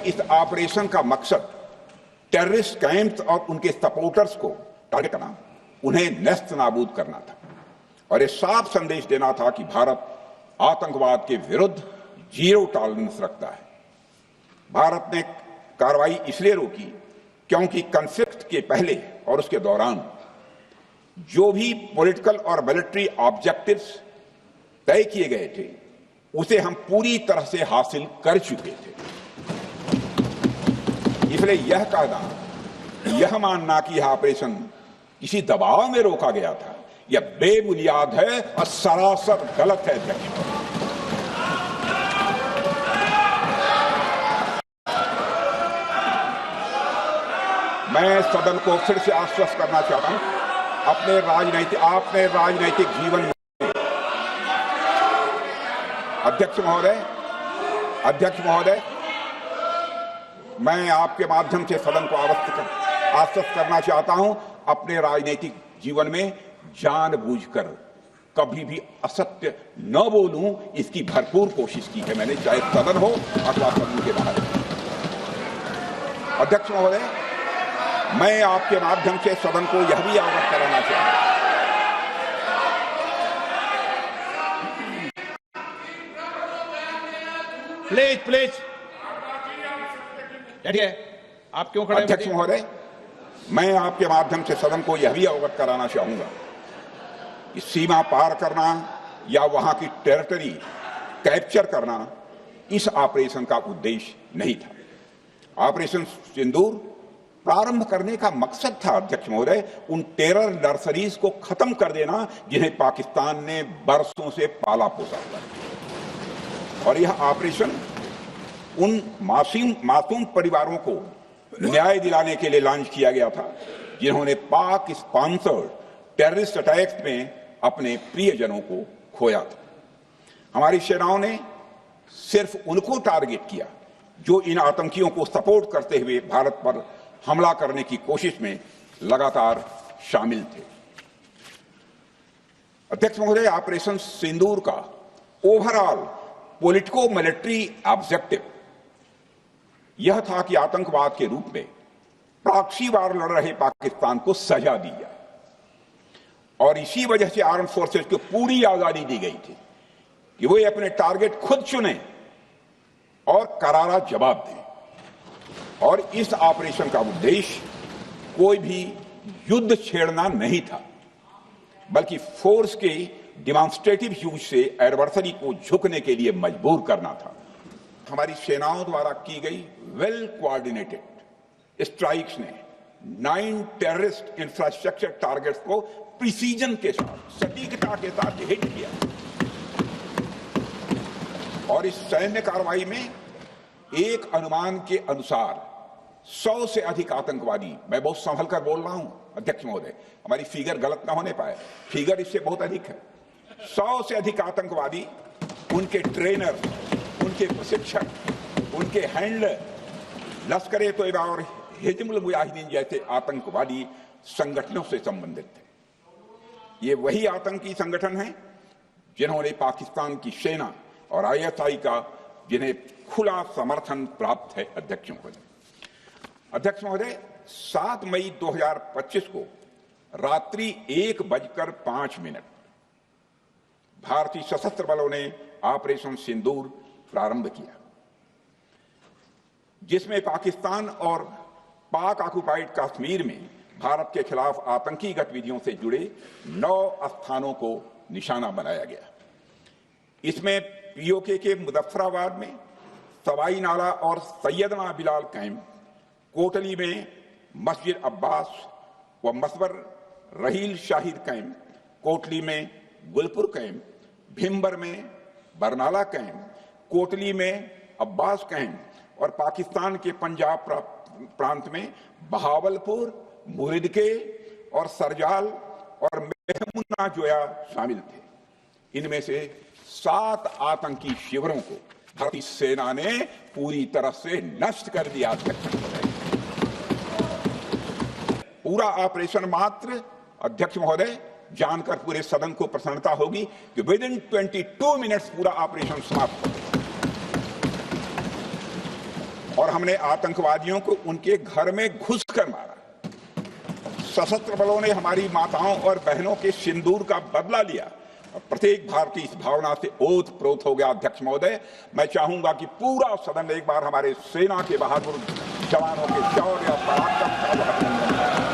इस ऑपरेशन का मकसद टेररिस्ट कैंप्स और उनके सपोर्टर्स को टारगेट करना, उन्हें नेस्त नाबूद करना था और ये साफ संदेश देना था कि भारत आतंकवाद के विरुद्ध जीरो टॉलरेंस रखता है। भारत ने कार्रवाई इसलिए रोकी क्योंकि कॉन्फ्लिक्ट के पहले और उसके दौरान जो भी पॉलिटिकल और मिलिट्री ऑब्जेक्टिव्स तय किए गए थे उसे हम पूरी तरह से हासिल कर चुके थे। इसलिए यह कहना, यह मानना कि यह ऑपरेशन किसी दबाव में रोका गया था, यह बेबुनियाद है और सरासर गलत है। मैं सदन को फिर से आश्वस्त करना चाहता हूं, अपने राजनैतिक जीवन में अध्यक्ष महोदय, मैं आपके माध्यम से सदन को आश्वस्त करना चाहता हूं, अपने राजनीतिक जीवन में जानबूझकर कभी भी असत्य न बोलूं, इसकी भरपूर कोशिश की है मैंने, चाहे सदन हो अथवा सदन के बाहर। अध्यक्ष महोदय, मैं आपके माध्यम से सदन को यह भी अवगत कराना चाहता हूं, प्लीज बैठिए। आप क्यों खड़े? अध्यक्ष महोदय, मैं आपके माध्यम से सदन को यह भी अवगत कराना चाहूंगा कि सीमा पार करना या वहां की टेरिटरी कैप्चर करना इस ऑपरेशन का उद्देश्य नहीं था। ऑपरेशन सिंदूर प्रारंभ करने का मकसद था अध्यक्ष महोदय, उन टेरर नर्सरीज को खत्म कर देना जिन्हें पाकिस्तान ने बरसों से पाला पोसा हुआ है। और यह ऑपरेशन उन मासूम परिवारों को न्याय दिलाने के लिए लॉन्च किया गया था जिन्होंने पाक स्पॉन्सर्ड टेररिस्ट अटैक्स में अपने प्रियजनों को खोया था। हमारी सेनाओं ने सिर्फ उनको टारगेट किया जो इन आतंकियों को सपोर्ट करते हुए भारत पर हमला करने की कोशिश में लगातार शामिल थे। अध्यक्ष महोदय, ऑपरेशन सिंदूर का ओवरऑल पॉलिटिको मिलिट्री ऑब्जेक्टिव यह था कि आतंकवाद के रूप में प्रॉक्सी वार लड़ रहे पाकिस्तान को सजा दी जाए और इसी वजह से आर्म फोर्सेज को पूरी आजादी दी गई थी कि वे अपने टारगेट खुद चुने और करारा जवाब दें। और इस ऑपरेशन का उद्देश्य कोई भी युद्ध छेड़ना नहीं था, बल्कि फोर्स के डिमॉन्स्ट्रेटिव यूज से एडवर्सरी को झुकने के लिए मजबूर करना था। हमारी सेनाओं द्वारा की गई वेल कोऑर्डिनेटेड स्ट्राइक्स ने 9 टेररिस्ट इंफ्रास्ट्रक्चर टारगेट्स को प्रिसीजन के साथ, सटीकता के साथ हिट किया और इस सैन्य कार्रवाई में एक अनुमान के अनुसार 100 से अधिक आतंकवादी, मैं बहुत संभल कर बोल रहा हूं अध्यक्ष महोदय, हमारी फिगर गलत ना होने पाए, फिगर इससे बहुत अधिक है, 100 से अधिक आतंकवादी, उनके ट्रेनर, उनके प्रशिक्षक, उनके हैंडलर, लश्कर-ए तोयबा और हिजबुल मुजाहिदीन जैसे आतंकवादी संगठनों से संबंधित थे। ये वही आतंकी संगठन हैं जिन्होंने पाकिस्तान की सेना और ISI का जिन्हें खुला समर्थन प्राप्त है। अध्यक्ष महोदय, 7 मई 2025 को रात्रि 1:05 भारतीय सशस्त्र बलों ने ऑपरेशन सिंदूर प्रारंभ किया, जिसमें पाकिस्तान और पाक ऑक्युपाइड कश्मीर में भारत के खिलाफ आतंकी गतिविधियों से जुड़े 9 स्थानों को निशाना बनाया गया। इसमें POK के मुजफ्फराबाद में सवाई नाला और सैयदना बिलाल कैंप, कोटली में मस्जिद अब्बास व मसबर रहील शाहिद कैंप, कोटली में गुलपुर कैंप, भिम्बर में बरनाला कैंप, कोटली में अब्बास कैंप और पाकिस्तान के पंजाब प्रांत में बहावलपुर, मुरिदके और सरजाल और मेहमुना जोया शामिल थे। इनमें से 7 आतंकी शिविरों को भारतीय सेना ने पूरी तरह से नष्ट कर दिया। पूरा ऑपरेशन मात्र अध्यक्ष महोदय जानकर पूरे सदन को प्रसन्नता होगी कि विदिन 22 मिनट्स पूरा ऑपरेशन समाप्त हो गया। और हमने आतंकवादियों को उनके घर में घुसकर मारा। सशस्त्र बलों ने हमारी माताओं और बहनों के सिंदूर का बदला लिया और प्रत्येक भारतीय इस भावना से ओतप्रोत हो गया। अध्यक्ष महोदय, मैं चाहूंगा कि पूरा सदन एक बार हमारे सेना के बहादुर जवानों के शौर्य और पराक्रम का अभिनंदन करें।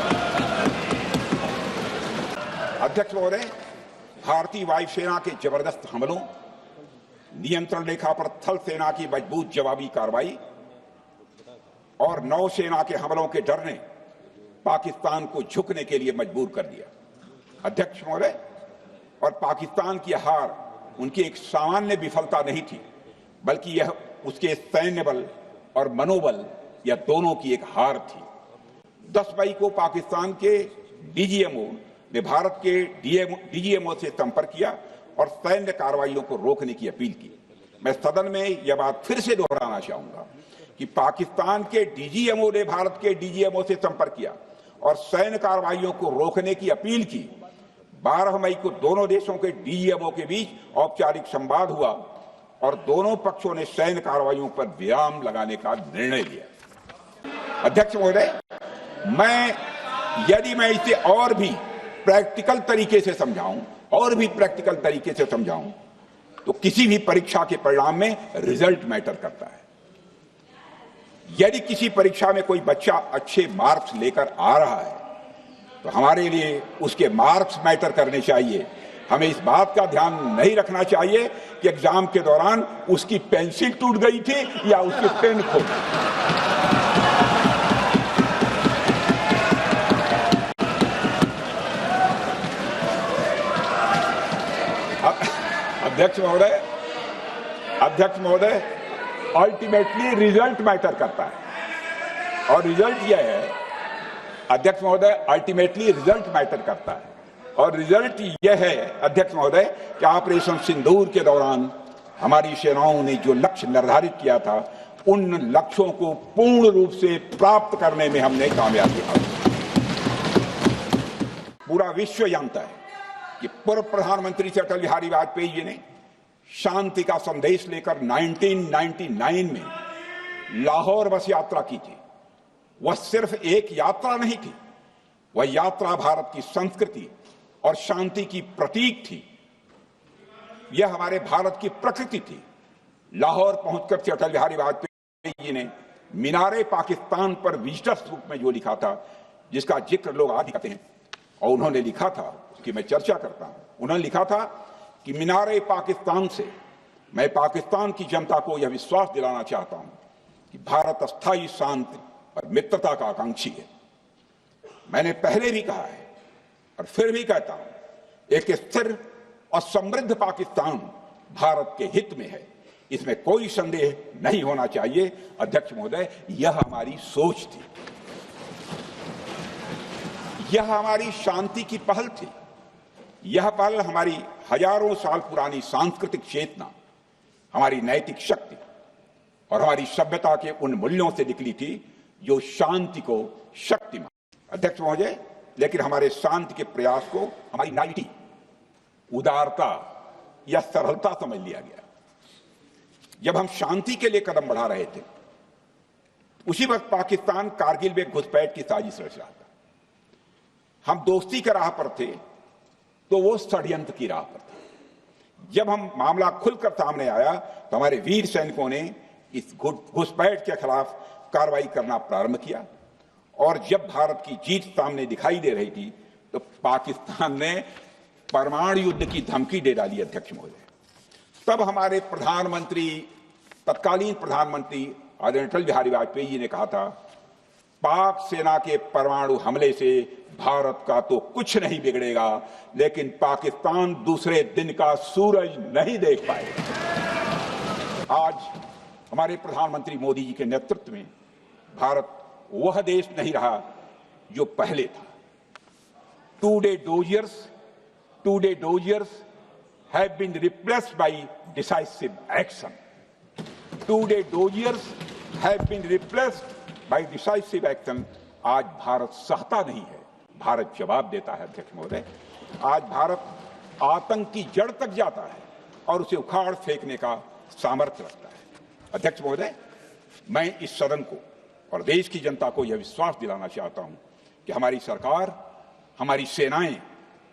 अध्यक्ष महोदय, भारतीय वायुसेना के जबरदस्त हमलों, नियंत्रण रेखा पर थल सेना की मजबूत जवाबी कार्रवाई और नौसेना के हमलों के डर ने पाकिस्तान को झुकने के लिए मजबूर कर दिया। अध्यक्ष महोदय, और पाकिस्तान की हार उनकी एक सामान्य विफलता नहीं थी, बल्कि यह उसके सैन्य बल और मनोबल या दोनों की एक हार थी। 10 मई को पाकिस्तान के डीजीएमओ ने भारत के डीजीएमओ से संपर्क किया और सैन्य कार्रवाइयों को रोकने की अपील की। मैं सदन में यह बात फिर से दोहराना चाहूंगा कि पाकिस्तान के डीजीएमओ ने भारत के डीजीएमओ से संपर्क किया और सैन्य कार्रवाइयों को रोकने की अपील की। 12 मई को दोनों देशों के डीजीएमओ के बीच औपचारिक संवाद हुआ और दोनों पक्षों ने सैन्य कार्रवाइयों पर विराम लगाने का निर्णय लिया। अध्यक्ष महोदय, यदि मैं इसे और भी प्रैक्टिकल तरीके से समझाऊं तो किसी भी परीक्षा के परिणाम में रिजल्ट मैटर करता है। यदि किसी परीक्षा में कोई बच्चा अच्छे मार्क्स लेकर आ रहा है तो हमारे लिए उसके मार्क्स मैटर करने चाहिए। हमें इस बात का ध्यान नहीं रखना चाहिए कि एग्जाम के दौरान उसकी पेंसिल टूट गई थी या उसकी पेन खो गई। अध्यक्ष महोदय, अल्टीमेटली रिजल्ट मैटर करता है और रिजल्ट यह है, अध्यक्ष महोदय, अल्टीमेटली रिजल्ट मैटर करता है और रिजल्ट यह है अध्यक्ष महोदय कि ऑपरेशन सिंदूर के दौरान हमारी सेनाओं ने जो लक्ष्य निर्धारित किया था उन लक्ष्यों को पूर्ण रूप से प्राप्त करने में हमने कामयाबी हासिल की। पूरा विश्व जानता है कि पूर्व प्रधानमंत्री से अटल बिहारी वाजपेयी जी ने शांति का संदेश लेकर 1999 में लाहौर बस यात्रा की थी। वह सिर्फ एक यात्रा नहीं थी, वह यात्रा भारत की संस्कृति और शांति की प्रतीक थी। यह हमारे भारत की प्रकृति थी। लाहौर पहुंचकर से अटल बिहारी वाजपेयी जी ने मीनारे पाकिस्तान पर विजिटर्स बुक में जो लिखा था, जिसका जिक्र लोग आज करते हैं, और उन्होंने लिखा था, उसकी मैं चर्चा करता हूं। उन्होंने लिखा था कि मीनारे पाकिस्तान से मैं पाकिस्तान की जनता को यह विश्वास दिलाना चाहता हूं कि भारत अस्थायी शांति और मित्रता का आकांक्षी है। मैंने पहले भी कहा है और फिर भी कहता हूं, एक स्थिर और समृद्ध पाकिस्तान भारत के हित में है, इसमें कोई संदेह नहीं होना चाहिए। अध्यक्ष महोदय, यह हमारी सोच थी, यह हमारी शांति की पहल थी। यह पहल हमारी हजारों साल पुरानी सांस्कृतिक चेतना, हमारी नैतिक शक्ति और हमारी सभ्यता के उन मूल्यों से निकली थी जो शांति को शक्ति मान। अध्यक्ष महोदय, लेकिन हमारे शांति के प्रयास को हमारी नाइटी, उदारता या सरलता समझ लिया गया। जब हम शांति के लिए कदम बढ़ा रहे थे, उसी वक्त पाकिस्तान कारगिल में घुसपैठ की साजिश रच रहा था। हम दोस्ती के राह पर थे तो वो षड्यंत्र की राह पर थे। जब हम मामला खुलकर सामने आया तो हमारे वीर सैनिकों ने इस घुसपैठ के खिलाफ कार्रवाई करना प्रारंभ किया और जब भारत की जीत सामने दिखाई दे रही थी तो पाकिस्तान ने परमाणु युद्ध की धमकी दे डाली। अध्यक्ष महोदय, तब हमारे प्रधानमंत्री, तत्कालीन प्रधानमंत्री आदरणीय अटल बिहारी वाजपेयी जी ने कहा था, पाक सेना के परमाणु हमले से भारत का तो कुछ नहीं बिगड़ेगा, लेकिन पाकिस्तान दूसरे दिन का सूरज नहीं देख पाएगा। आज हमारे प्रधानमंत्री मोदी जी के नेतृत्व में भारत वह देश नहीं रहा जो पहले था। Two-day doziers have been replaced by decisive action. Two-day doziers have been replaced by decisive action. आज भारत सहता नहीं है, भारत जवाब देता है। अध्यक्ष महोदय, आज भारत आतंक की जड़ तक जाता है और उसे उखाड़ फेंकने का सामर्थ्य रखता है। अध्यक्ष महोदय, मैं इस सदन को और देश की जनता को यह विश्वास दिलाना चाहता हूं कि हमारी सरकार, हमारी सेनाएं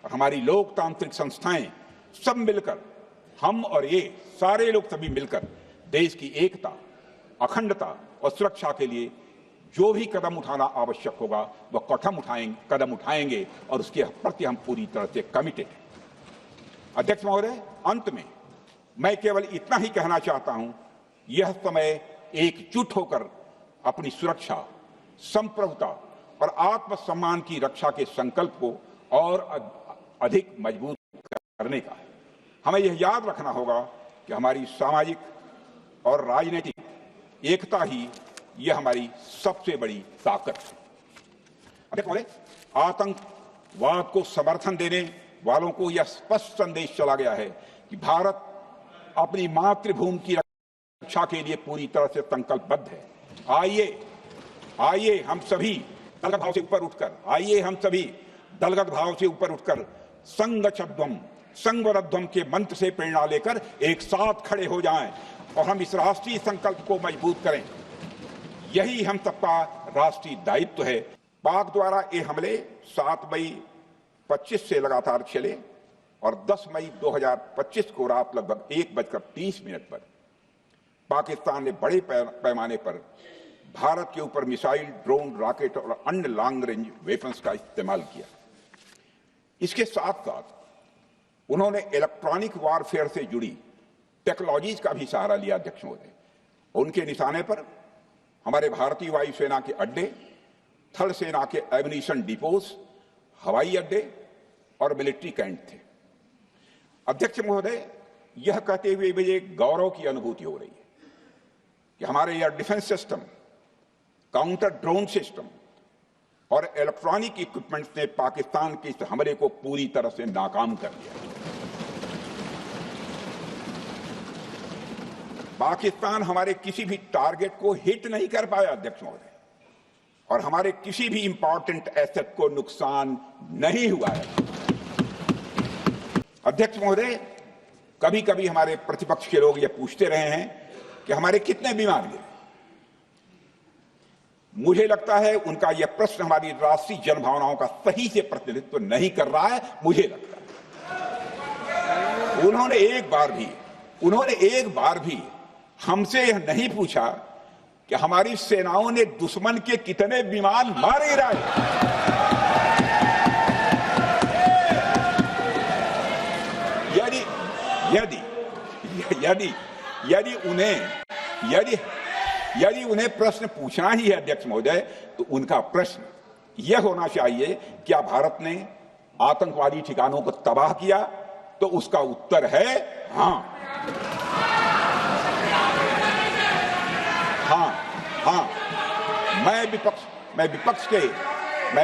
और हमारी लोकतांत्रिक संस्थाएं सब मिलकर, हम और ये सारे लोग सभी मिलकर देश की एकता, अखंडता और सुरक्षा के लिए जो भी कदम उठाना आवश्यक होगा वह कदम उठाएंगे और उसके प्रति हम पूरी तरह से कमिटेड हैं। अध्यक्ष महोदय, अंत में मैं केवल इतना ही कहना चाहता हूं, यह समय एकजुट होकर अपनी सुरक्षा, संप्रभुता और आत्मसम्मान की रक्षा के संकल्प को और अधिक मजबूत करने का है। हमें यह याद रखना होगा कि हमारी सामाजिक और राजनीतिक एकता ही यह हमारी सबसे बड़ी ताकत है। अध्यक्ष महोदय, आतंकवाद को समर्थन देने वालों को यह स्पष्ट संदेश चला गया है कि भारत अपनी मातृभूमि की रक्षा के लिए पूरी तरह से संकल्पबद्ध है। आइए हम सभी दलगत भाव से ऊपर उठकर संगच्छध्वम संगवरध्वम के मंत्र से प्रेरणा लेकर एक साथ खड़े हो जाएं और हम इस राष्ट्रीय संकल्प को मजबूत करें। यही हम सबका राष्ट्रीय दायित्व है। पाक द्वारा ये हमले 7 मई 25 से लगातार चले और 10 मई 2025 को रात लगभग 1:30 पर पाकिस्तान ने बड़े पैमाने पर भारत के ऊपर मिसाइल, ड्रोन, रॉकेट और अन्य लॉन्ग रेंज वेपन्स का इस्तेमाल किया। इसके साथ साथ उन्होंने इलेक्ट्रॉनिक वॉरफेयर से जुड़ी टेक्नोलॉजीज का भी सहारा लिया। अध्यक्ष महोदय, उनके निशाने पर हमारे भारतीय वायुसेना के अड्डे, थल सेना के एम्यूनिशन डिपोज, हवाई अड्डे और मिलिट्री कैंट थे। अध्यक्ष महोदय, यह कहते हुए मुझे गौरव की अनुभूति हो रही है कि हमारे air defence system, counter drone system और इलेक्ट्रॉनिक इक्विपमेंट्स ने पाकिस्तान के इस हमले को पूरी तरह से नाकाम कर दिया। पाकिस्तान हमारे किसी भी टारगेट को हिट नहीं कर पाया अध्यक्ष महोदय, और हमारे किसी भी इंपॉर्टेंट एसेट को नुकसान नहीं हुआ है। अध्यक्ष महोदय, कभी कभी हमारे प्रतिपक्ष के लोग यह पूछते रहे हैं कि हमारे कितने विमान गिरे। मुझे लगता है उनका यह प्रश्न हमारी राष्ट्रीय जनभावनाओं का सही से प्रतिनिधित्व नहीं कर रहा है। मुझे लगता है उन्होंने एक बार भी हमसे यह नहीं पूछा कि हमारी सेनाओं ने दुश्मन के कितने विमान मार गिराए। यदि उन्हें प्रश्न पूछना ही है अध्यक्ष महोदय, तो उनका प्रश्न यह होना चाहिए, क्या भारत ने आतंकवादी ठिकानों को तबाह किया? तो उसका उत्तर है हाँ। मैं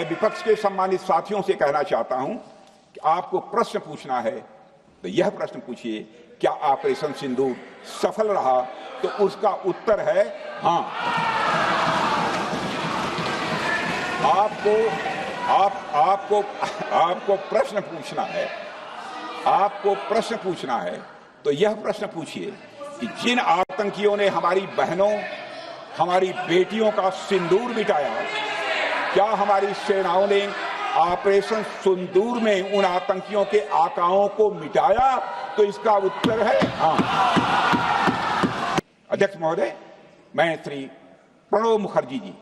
विपक्ष के सम्मानित साथियों से कहना चाहता हूं कि आपको प्रश्न पूछना है तो यह प्रश्न पूछिए, क्या ऑपरेशन सिंदूर सफल रहा? तो उसका उत्तर है हाँ। आपको प्रश्न पूछना है तो यह प्रश्न पूछिए कि जिन आतंकियों ने हमारी बहनों, हमारी बेटियों का सिंदूर मिटाया, क्या हमारी सेनाओं ने ऑपरेशन सिंदूर में उन आतंकियों के आकाओं को मिटाया? तो इसका उत्तर है हाँ। अध्यक्ष महोदय, मैं श्री प्रणब मुखर्जी जी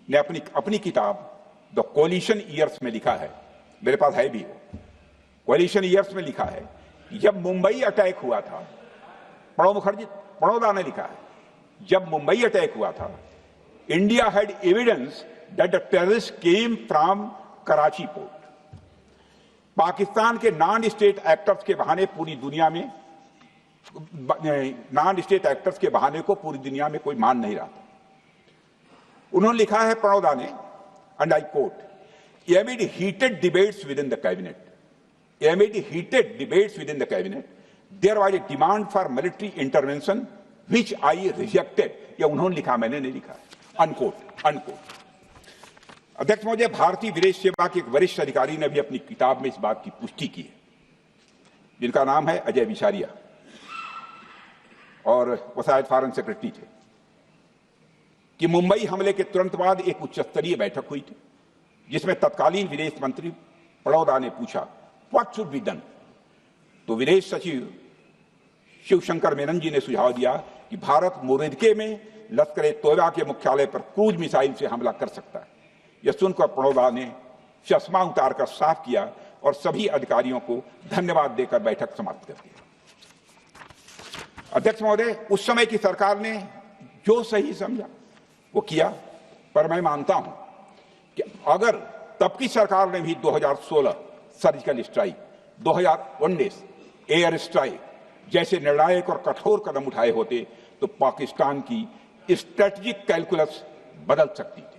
ने अपनी किताब द कोलिशन ईयर्स में लिखा है, मेरे पास है भी, कोलिशन ईयर्स में लिखा है, जब मुंबई अटैक हुआ था, प्रणोदा ने लिखा है, जब मुंबई अटैक हुआ था, India had evidence that the terrorist came from Karachi port. Pakistan के नॉन स्टेट एक्टर्स के बहाने पूरी दुनिया में को पूरी दुनिया में कोई मान नहीं रहा था। उन्होंने लिखा है प्रणोदा ने, and I quote, amid heated debates within the cabinet, there was a demand for military intervention which I rejected. यह उन्होंने लिखा, मैंने नहीं लिखा, अनकोट। अध्यक्ष महोदय, भारतीय विदेश सेवा के एक वरिष्ठ अधिकारी ने भी अपनी किताब में इस बात की पुष्टि की है, जिनका नाम है अजय बिसारिया, और वो शायद फॉरेन सेक्रेटरी थे। कि मुंबई हमले के तुरंत बाद एक उच्च स्तरीय बैठक हुई थी, जिसमें तत्कालीन विदेश मंत्री पड़ौदा ने पूछा व्हाट शुड बी डन। तो विदेश सचिव शिवशंकर मेनन जी ने सुझाव दिया कि भारत मोरदके में लश्कर ए तोयबा के मुख्यालय पर क्रूज मिसाइल से हमला कर सकता है। यह सुनकर पड़ौदा ने चश्मा उतारकर साफ किया और सभी अधिकारियों को धन्यवाद देकर बैठक समाप्त कर दी। अध्यक्ष महोदय, उस समय की सरकार ने जो सही समझा वो किया, पर मैं मानता हूं कि अगर तब की सरकार ने भी 2016 सर्जिकल स्ट्राइक, 2019 एयर स्ट्राइक जैसे निर्णायक और कठोर कदम उठाए होते तो पाकिस्तान की स्ट्रेटेजिक कैलकुलस बदल सकती थी।